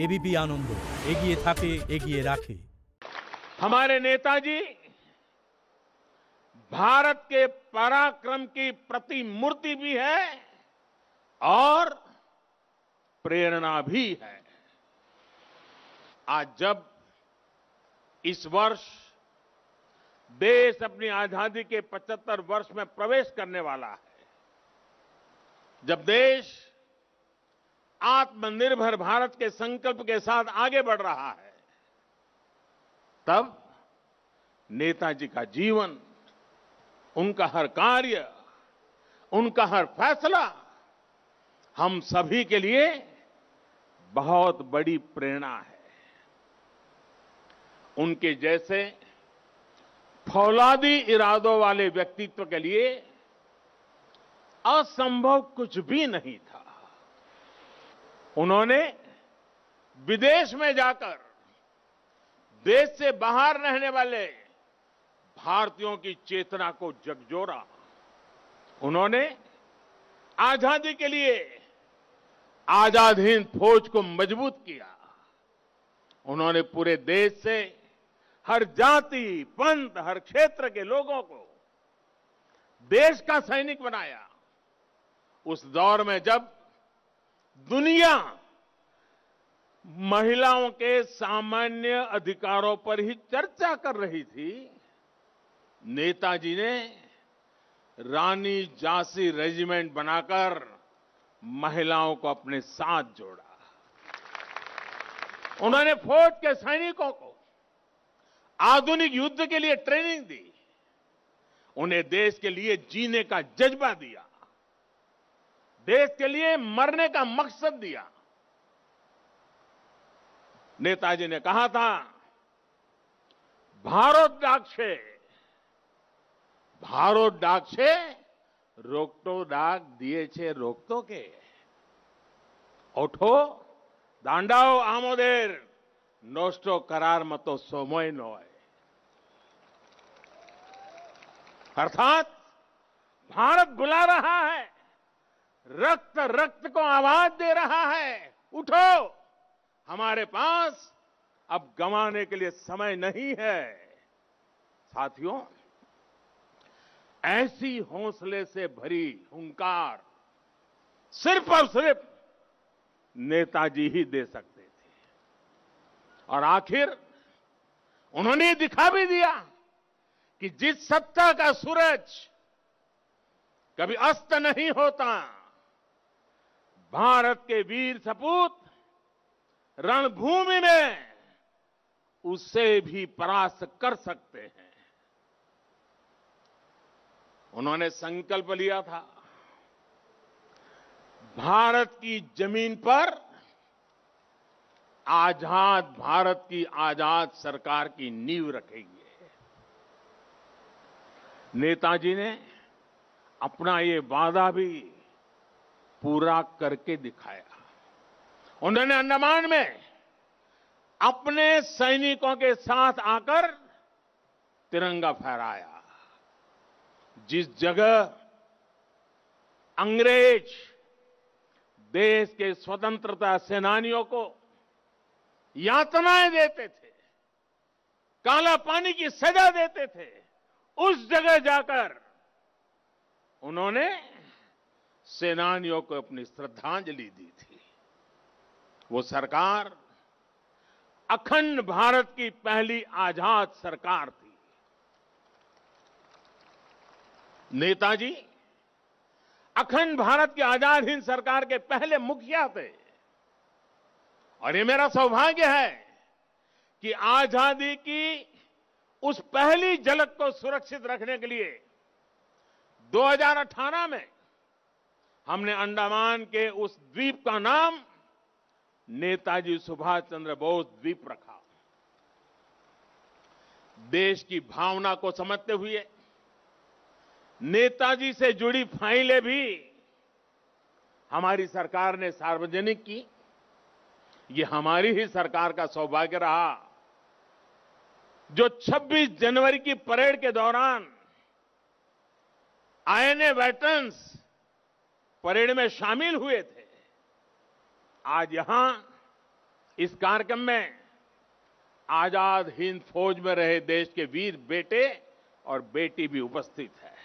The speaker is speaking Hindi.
एबीपी आनंद एगिए थाके एगिए राखे। हमारे नेताजी भारत के पराक्रम की प्रतिमूर्ति भी है और प्रेरणा भी है। आज जब इस वर्ष देश अपनी आजादी के 75 वर्ष में प्रवेश करने वाला है, जब देश आत्मनिर्भर भारत के संकल्प के साथ आगे बढ़ रहा है, तब नेताजी का जीवन, उनका हर कार्य, उनका हर फैसला हम सभी के लिए बहुत बड़ी प्रेरणा है। उनके जैसे फौलादी इरादों वाले व्यक्तित्व के लिए असंभव कुछ भी नहीं था। उन्होंने विदेश में जाकर देश से बाहर रहने वाले भारतीयों की चेतना को झकझोरा। उन्होंने आजादी के लिए आजाद हिंद फौज को मजबूत किया। उन्होंने पूरे देश से हर जाति, पंथ, हर क्षेत्र के लोगों को देश का सैनिक बनाया। उस दौर में जब दुनिया महिलाओं के सामान्य अधिकारों पर ही चर्चा कर रही थी, नेताजी ने रानी झांसी रेजिमेंट बनाकर महिलाओं को अपने साथ जोड़ा। उन्होंने फौज के सैनिकों को आधुनिक युद्ध के लिए ट्रेनिंग दी। उन्हें देश के लिए जीने का जज्बा दिया, देश के लिए मरने का मकसद दिया। नेताजी ने कहा था, भारत डाक से रोकटो डाक दिए छे रोकतो के ओठो दांडाओ आमोदेर नोस्टो करार मतो सोमोय नोय। अर्थात भारत बुला रहा है, रक्त रक्त को आवाज दे रहा है, उठो, हमारे पास अब गंवाने के लिए समय नहीं है। साथियों, ऐसी हौसले से भरी हुंकार सिर्फ और सिर्फ नेताजी ही दे सकते थे। और आखिर उन्होंने दिखा भी दिया कि जिस सत्ता का सूरज कभी अस्त नहीं होता, भारत के वीर सपूत रणभूमि में उससे भी परास्त कर सकते हैं। उन्होंने संकल्प लिया था, भारत की जमीन पर आजाद भारत की आजाद सरकार की नींव रखेंगे। नेताजी ने अपना ये वादा भी पूरा करके दिखाया। उन्होंने अंडमान में अपने सैनिकों के साथ आकर तिरंगा फहराया। जिस जगह अंग्रेज देश के स्वतंत्रता सेनानियों को यातनाएं देते थे, काला पानी की सजा देते थे, उस जगह जाकर उन्होंने सेनानियों को अपनी श्रद्धांजलि दी थी। वो सरकार अखंड भारत की पहली आजाद सरकार थी। नेताजी अखंड भारत की आजाद हिंद सरकार के पहले मुखिया थे। और ये मेरा सौभाग्य है कि आजादी की उस पहली झलक को सुरक्षित रखने के लिए 2018 में हमने अंडमान के उस द्वीप का नाम नेताजी सुभाष चंद्र बोस द्वीप रखा। देश की भावना को समझते हुए नेताजी से जुड़ी फाइलें भी हमारी सरकार ने सार्वजनिक की। ये हमारी ही सरकार का सौभाग्य रहा जो 26 जनवरी की परेड के दौरान आईएनए वेटरन्स परेड में शामिल हुए थे। आज यहां इस कार्यक्रम में आजाद हिंद फौज में रहे देश के वीर बेटे और बेटी भी उपस्थित है।